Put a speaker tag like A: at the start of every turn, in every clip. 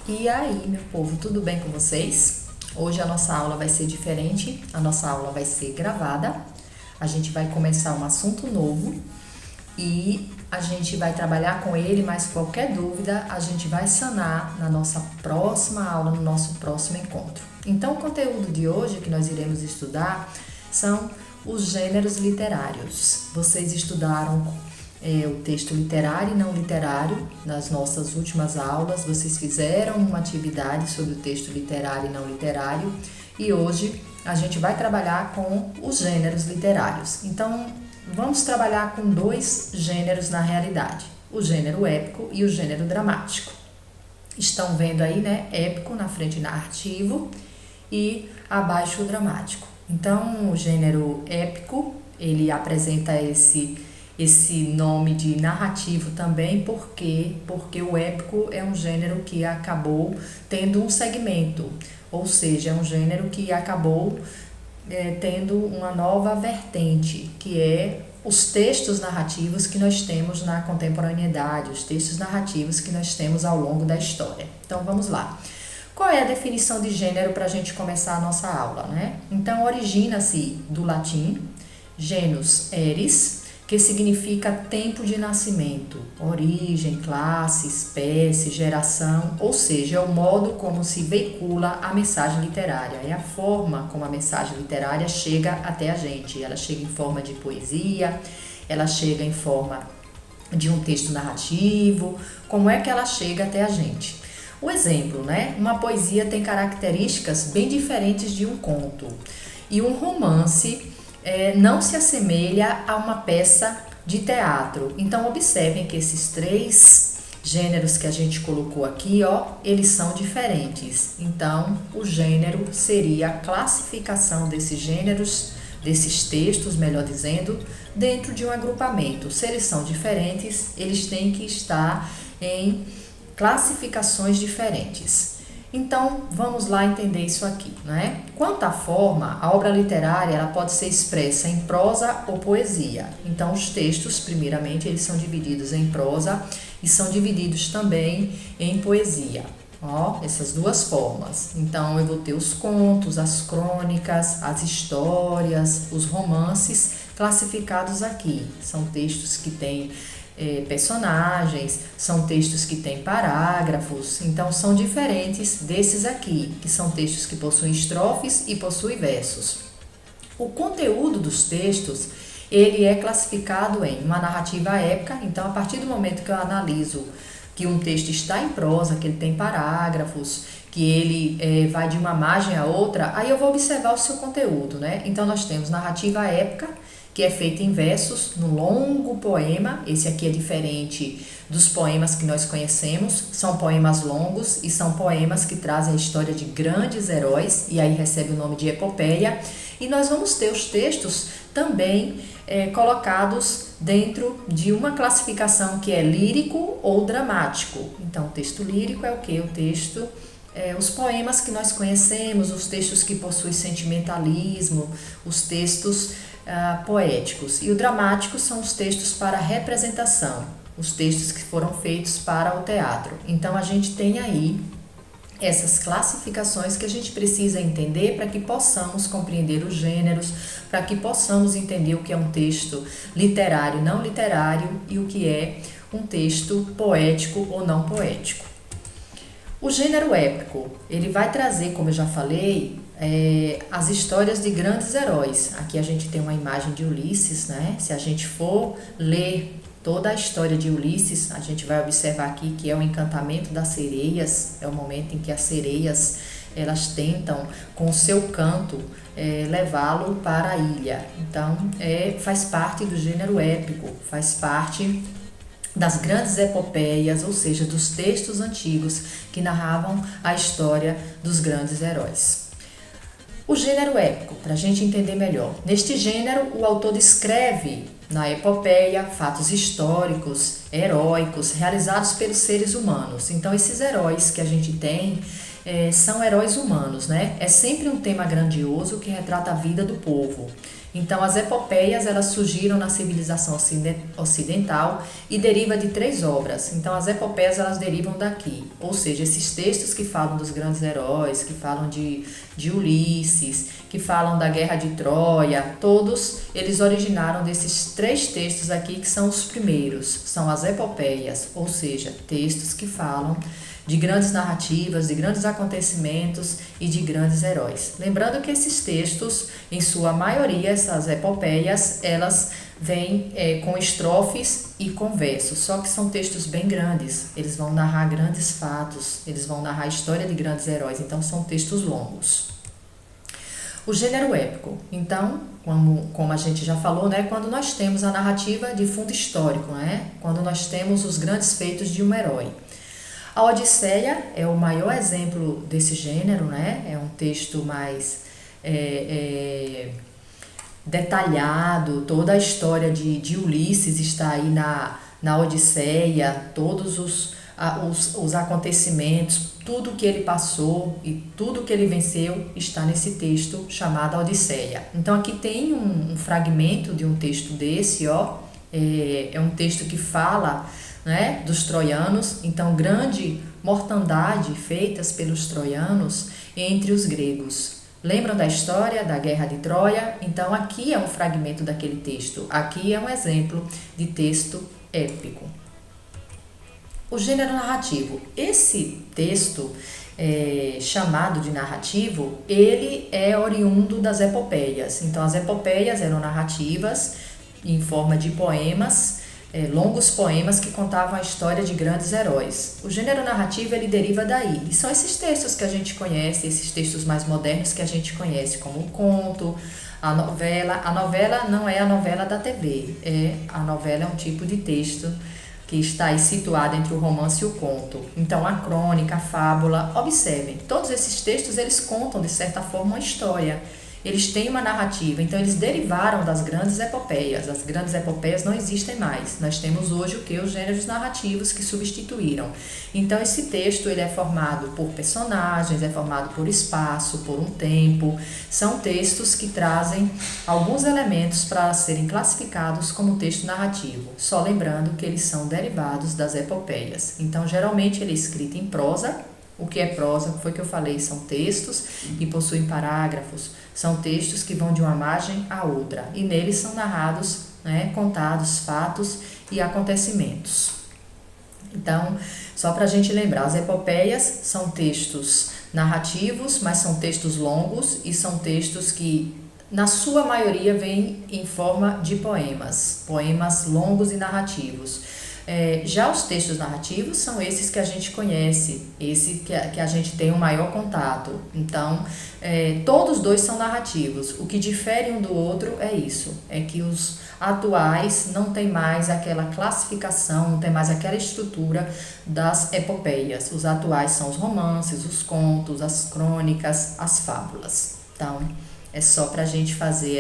A: E aí, meu povo, tudo bem com vocês? Hoje a nossa aula vai ser diferente, a nossa aula vai ser gravada. A gente vai começar um assunto novo e a gente vai trabalhar com ele, mas qualquer dúvida a gente vai sanar na nossa próxima aula, no nosso próximo encontro. Então, o conteúdo de hoje que nós iremos estudar são os gêneros literários. Vocês estudaram o texto literário e não literário nas nossas últimas aulas. Vocês fizeram uma atividade sobre o texto literário e não literário e hoje a gente vai trabalhar com os gêneros literários. Então, vamos trabalhar com dois gêneros na realidade, o gênero épico e o gênero dramático. Estão vendo aí, né? Épico na frente narrativo e abaixo o dramático. Então, o gênero épico, ele apresenta esse nome de narrativo também, porque o épico é um gênero que acabou tendo um segmento, ou seja, é um gênero que acabou tendo uma nova vertente, que é os textos narrativos que nós temos na contemporaneidade, os textos narrativos que nós temos ao longo da história. Então, vamos lá. Qual é a definição de gênero para a gente começar a nossa aula, né? Então, origina-se do latim genus eris, que significa tempo de nascimento, origem, classe, espécie, geração, ou seja, é o modo como se veicula a mensagem literária, é a forma como a mensagem literária chega até a gente. Ela chega em forma de poesia, ela chega em forma de um texto narrativo, como é que ela chega até a gente? O exemplo, né? Uma poesia tem características bem diferentes de um conto, e um romance não se assemelha a uma peça de teatro. Então, observem que esses três gêneros que a gente colocou aqui, eles são diferentes. Então, o gênero seria a classificação desses gêneros, desses textos, melhor dizendo, dentro de um agrupamento. Se eles são diferentes, eles têm que estar em classificações diferentes. Então, vamos lá entender isso aqui, né? Quanto à forma, a obra literária ela pode ser expressa em prosa ou poesia. Então, os textos, primeiramente, eles são divididos em prosa e são divididos também em poesia. Essas duas formas. Então, eu vou ter os contos, as crônicas, as histórias, os romances classificados aqui. São textos que têm personagens, são textos que têm parágrafos, então são diferentes desses aqui, que são textos que possuem estrofes e possuem versos. O conteúdo dos textos, ele é classificado em uma narrativa épica. Então, a partir do momento que eu analiso que um texto está em prosa, que ele tem parágrafos, que ele vai de uma margem a outra, aí eu vou observar o seu conteúdo, né? Então, nós temos narrativa épica, que é feita em versos, no longo poema. Esse aqui é diferente dos poemas que nós conhecemos, são poemas longos e são poemas que trazem a história de grandes heróis, e aí recebe o nome de epopeia. E nós vamos ter os textos também colocados dentro de uma classificação que é lírico ou dramático. Então, o texto lírico é o quê? O texto os poemas que nós conhecemos, os textos que possuem sentimentalismo, os textos poéticos. E o dramático são os textos para representação, os textos que foram feitos para o teatro. Então, a gente tem aí essas classificações que a gente precisa entender para que possamos compreender os gêneros, para que possamos entender o que é um texto literário, não literário, e o que é um texto poético ou não poético. O gênero épico, ele vai trazer, como eu já falei, as histórias de grandes heróis. Aqui a gente tem uma imagem de Ulisses, né? Se a gente for ler toda a história de Ulisses, a gente vai observar aqui que é o encantamento das sereias, é o momento em que as sereias, elas tentam, com o seu canto, levá-lo para a ilha. Então, faz parte do gênero épico, faz parte das grandes epopeias, ou seja, dos textos antigos que narravam a história dos grandes heróis. O gênero épico, para a gente entender melhor. Neste gênero, o autor descreve na epopeia fatos históricos, heróicos, realizados pelos seres humanos. Então, esses heróis que a gente tem são heróis humanos, né? É sempre um tema grandioso que retrata a vida do povo. Então, as epopeias, elas surgiram na civilização ocidental e deriva de 3 obras. Então, as epopeias, elas derivam daqui. Ou seja, esses textos que falam dos grandes heróis, que falam de Ulisses, que falam da Guerra de Troia, todos eles originaram desses 3 textos aqui, que são os primeiros. São as epopeias, ou seja, textos que falam de grandes narrativas, de grandes acontecimentos e de grandes heróis. Lembrando que esses textos, em sua maioria, essas epopeias, elas vêm com estrofes e com versos, só que são textos bem grandes, eles vão narrar grandes fatos, eles vão narrar a história de grandes heróis, então são textos longos. O gênero épico, então, como a gente já falou, né, quando nós temos a narrativa de fundo histórico, né, quando nós temos os grandes feitos de um herói. A Odisseia é o maior exemplo desse gênero, né? É um texto mais detalhado, toda a história de Ulisses está aí na Odisseia, todos os acontecimentos, tudo que ele passou e tudo que ele venceu está nesse texto chamado Odisseia. Então aqui tem um fragmento de um texto desse, ó, é um texto que fala, né, dos troianos, então grande mortandade feitas pelos troianos entre os gregos. Lembram da história da Guerra de Troia? Então aqui é um fragmento daquele texto, aqui é um exemplo de texto épico. O gênero narrativo, esse texto chamado de narrativo, ele é oriundo das epopeias. Então as epopeias eram narrativas em forma de poemas, longos poemas que contavam a história de grandes heróis. O gênero narrativo, ele deriva daí. E são esses textos que a gente conhece, esses textos mais modernos que a gente conhece, como o conto, a novela. A novela não é a novela da TV, a novela é um tipo de texto que está aí situado entre o romance e o conto. Então, a crônica, a fábula, observem, todos esses textos, eles contam, de certa forma, uma história. Eles têm uma narrativa, então eles derivaram das grandes epopeias. As grandes epopeias não existem mais. Nós temos hoje o que? Os gêneros narrativos que substituíram. Então esse texto, ele é formado por personagens, é formado por espaço, por um tempo. São textos que trazem alguns elementos para serem classificados como texto narrativo. Só lembrando que eles são derivados das epopeias. Então geralmente ele é escrito em prosa. O que é prosa? Foi o que eu falei, são textos que possuem parágrafos, são textos que vão de uma margem a outra, e neles são narrados, né, contados fatos e acontecimentos. Então, só para a gente lembrar, as epopeias são textos narrativos, mas são textos longos e são textos que, na sua maioria, vêm em forma de poemas longos e narrativos. Já os textos narrativos são esses que a gente conhece, esse que a gente tem o maior contato. Então, todos dois são narrativos. O que difere um do outro é isso, é que os atuais não tem mais aquela classificação, não tem mais aquela estrutura das epopeias. Os atuais são os romances, os contos, as crônicas, as fábulas. Então, é só para a gente fazer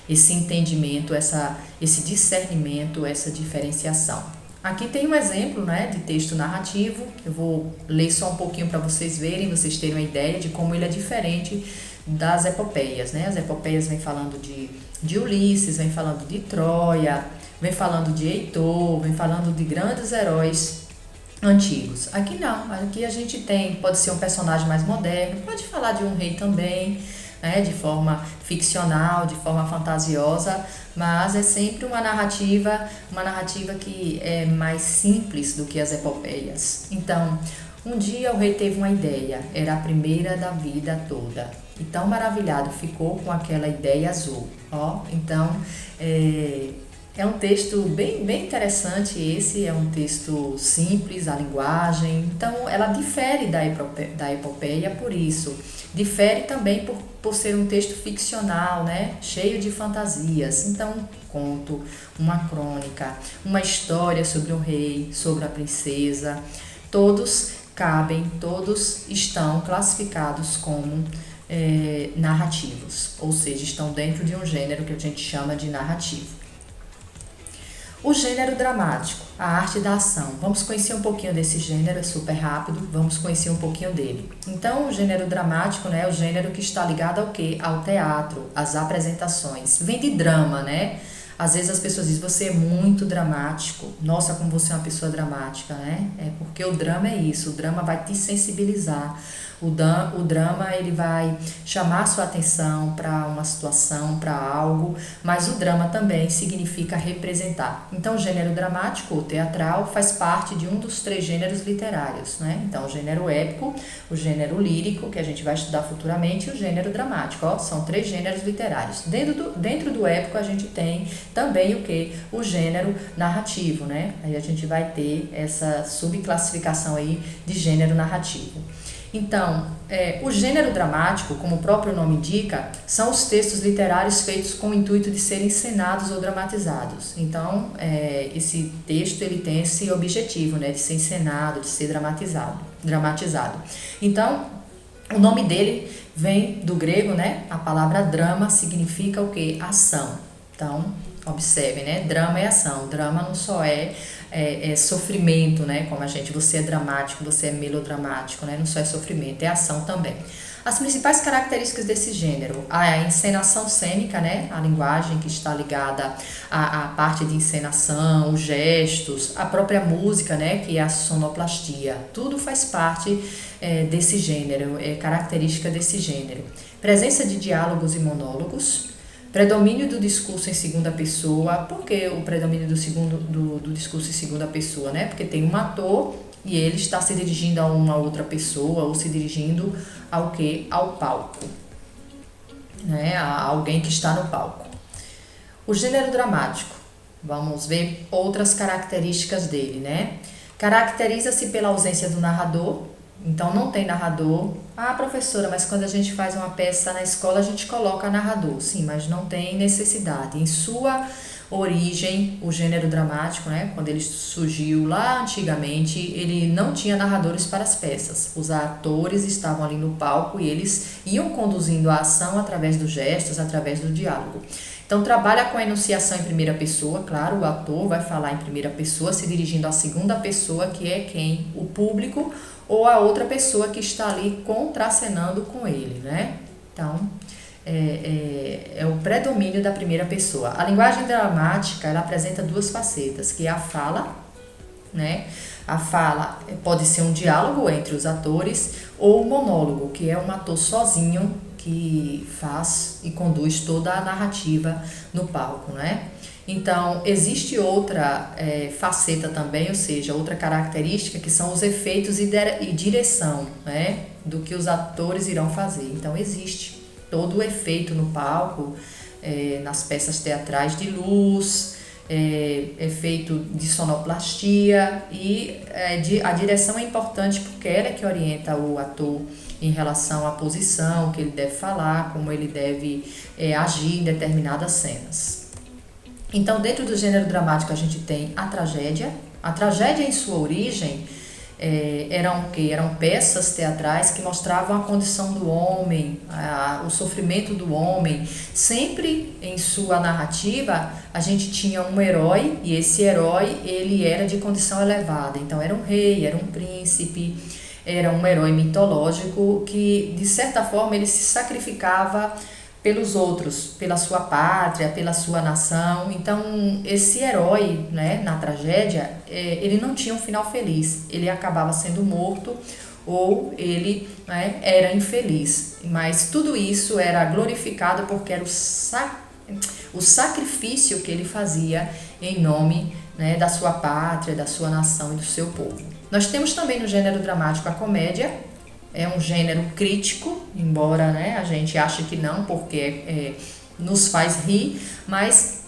A: esse entendimento, esse discernimento, essa diferenciação. Aqui tem um exemplo, né, de texto narrativo. Eu vou ler só um pouquinho para vocês verem, vocês terem uma ideia de como ele é diferente das epopeias, né? As epopeias vêm falando de Ulisses, vem falando de Troia, vem falando de Heitor, vem falando de grandes heróis antigos. Aqui não, aqui a gente tem, pode ser um personagem mais moderno, pode falar de um rei também, né, de forma ficcional, de forma fantasiosa, mas é sempre uma narrativa que é mais simples do que as epopeias. Então, um dia o rei teve uma ideia, era a primeira da vida toda, e tão maravilhado ficou com aquela ideia azul. Então, é um texto bem interessante esse, é um texto simples, a linguagem, então ela difere da epopeia por isso. Difere também por ser um texto ficcional, né? Cheio de fantasias. Então, um conto, uma crônica, uma história sobre um rei, sobre a princesa, todos cabem, todos estão classificados como narrativos, ou seja, estão dentro de um gênero que a gente chama de narrativo. O gênero dramático, a arte da ação. Vamos conhecer um pouquinho desse gênero, é super rápido, vamos conhecer um pouquinho dele. Então, o gênero dramático, né, é o gênero que está ligado ao quê? Ao teatro, às apresentações. Vem de drama, né? Às vezes as pessoas dizem, você é muito dramático. Nossa, como você é uma pessoa dramática, né? É porque o drama é isso, o drama vai te sensibilizar. O drama, ele vai chamar sua atenção para uma situação, para algo, mas o drama também significa representar. Então, o gênero dramático ou teatral faz parte de um dos 3 gêneros literários, né? Então, o gênero épico, o gênero lírico, que a gente vai estudar futuramente, e o gênero dramático, ó, são 3 gêneros literários. Dentro do épico, a gente tem também o que? O gênero narrativo, né? Aí a gente vai ter essa subclassificação aí de gênero narrativo. Então, o gênero dramático, como o próprio nome indica, são os textos literários feitos com o intuito de serem encenados ou dramatizados. Então, esse texto ele tem esse objetivo, né, de ser encenado, de ser dramatizado. Então, o nome dele vem do grego, né? A palavra drama significa o quê? Ação. Então, observe, né? Drama é ação. Drama não só é sofrimento, né? Como você é dramático, você é melodramático, né? Não só é sofrimento, é ação também. As principais características desse gênero, a encenação cênica, né? A linguagem que está ligada à parte de encenação, os gestos, a própria música, né? Que é a sonoplastia. Tudo faz parte desse gênero, é característica desse gênero. Presença de diálogos e monólogos. Predomínio do discurso em segunda pessoa. Por que o predomínio do discurso em segunda pessoa, né? Porque tem um ator e ele está se dirigindo a uma outra pessoa ou se dirigindo ao quê? Ao palco, né? A alguém que está no palco. O gênero dramático. Vamos ver outras características dele, né? Caracteriza-se pela ausência do narrador. Então, não tem narrador. Ah, professora, mas quando a gente faz uma peça na escola, a gente coloca narrador. Sim, mas não tem necessidade. Em sua origem, o gênero dramático, né, quando ele surgiu lá antigamente, ele não tinha narradores para as peças. Os atores estavam ali no palco e eles iam conduzindo a ação através dos gestos, através do diálogo. Então, trabalha com a enunciação em primeira pessoa, claro, o ator vai falar em primeira pessoa, se dirigindo à segunda pessoa, que é quem? O público ou a outra pessoa que está ali contracenando com ele, né? Então, é o predomínio da primeira pessoa. A linguagem dramática, ela apresenta 2 facetas, que é a fala, né? A fala pode ser um diálogo entre os atores ou um monólogo, que é um ator sozinho que faz e conduz toda a narrativa no palco, né? Então, existe outra faceta também, ou seja, outra característica que são os efeitos e direção, né? Do que os atores irão fazer. Então, existe todo o efeito no palco, nas peças teatrais de luz, efeito de sonoplastia e a direção é importante porque ela é que orienta o ator em relação à posição que ele deve falar, como ele deve agir em determinadas cenas. Então, dentro do gênero dramático a gente tem a tragédia. A tragédia em sua origem eram peças teatrais que mostravam a condição do homem, o sofrimento do homem. Sempre em sua narrativa a gente tinha um herói e esse herói ele era de condição elevada. Então era um rei, era um príncipe, era um herói mitológico que de certa forma ele se sacrificava pelos outros, pela sua pátria, pela sua nação. Então, esse herói, né, na tragédia, ele não tinha um final feliz. Ele acabava sendo morto ou ele, né, era infeliz. Mas tudo isso era glorificado porque era o sacrifício que ele fazia em nome, né, da sua pátria, da sua nação e do seu povo. Nós temos também no gênero dramático a comédia. É um gênero crítico, embora, né, a gente ache que não, porque nos faz rir, mas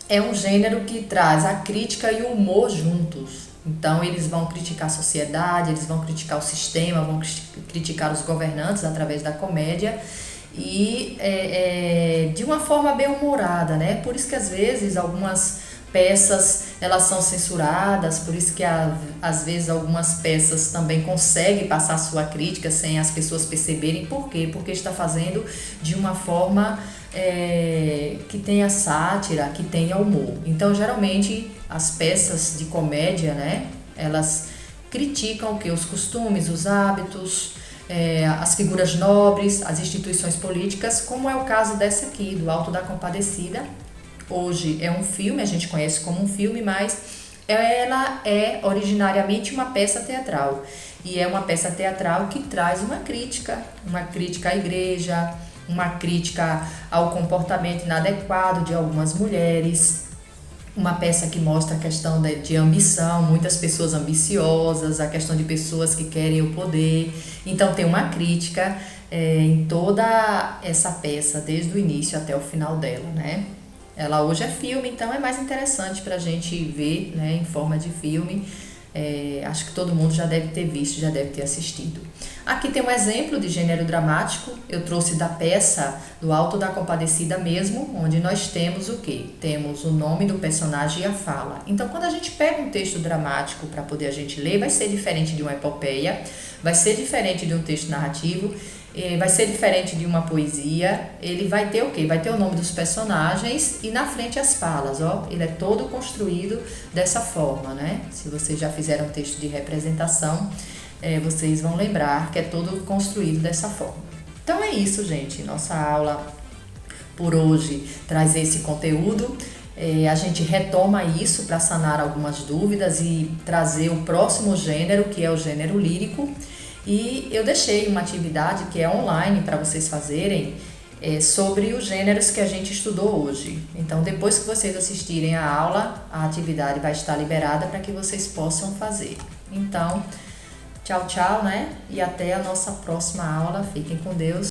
A: é um gênero que traz a crítica e o humor juntos. Então, eles vão criticar a sociedade, eles vão criticar o sistema, vão criticar os governantes através da comédia e de uma forma bem humorada, né? Por isso que, às vezes, algumas peças elas são censuradas, por isso que às vezes algumas peças também conseguem passar sua crítica sem as pessoas perceberem. Por quê? Porque está fazendo de uma forma que tenha sátira, que tenha humor. Então, geralmente, as peças de comédia, né, elas criticam o que? Os costumes, os hábitos, as figuras nobres, as instituições políticas, como é o caso dessa aqui, do Alto da Compadecida. Hoje é um filme, a gente conhece como um filme, mas ela é originariamente uma peça teatral. E é uma peça teatral que traz uma crítica à igreja, uma crítica ao comportamento inadequado de algumas mulheres, uma peça que mostra a questão de ambição, muitas pessoas ambiciosas, a questão de pessoas que querem o poder. Então tem uma crítica em toda essa peça, desde o início até o final dela, né? Ela hoje é filme, então é mais interessante para a gente ver, né, em forma de filme. Acho que todo mundo já deve ter visto, já deve ter assistido. Aqui tem um exemplo de gênero dramático. Eu trouxe da peça do Alto da Compadecida mesmo, onde nós temos o quê? Temos o nome do personagem e a fala. Então, quando a gente pega um texto dramático para poder a gente ler, vai ser diferente de uma epopeia, vai ser diferente de um texto narrativo, vai ser diferente de uma poesia. Ele vai ter o quê? Vai ter o nome dos personagens e na frente as falas, ó. Ele é todo construído dessa forma, né? Se vocês já fizeram texto de representação, vocês vão lembrar que é todo construído dessa forma. Então é isso, gente. Nossa aula por hoje traz esse conteúdo. A gente retoma isso para sanar algumas dúvidas e trazer o próximo gênero, que é o gênero lírico. E eu deixei uma atividade que é online para vocês fazerem sobre os gêneros que a gente estudou hoje. Então, depois que vocês assistirem a aula, a atividade vai estar liberada para que vocês possam fazer. Então, tchau, tchau, né? E até a nossa próxima aula. Fiquem com Deus.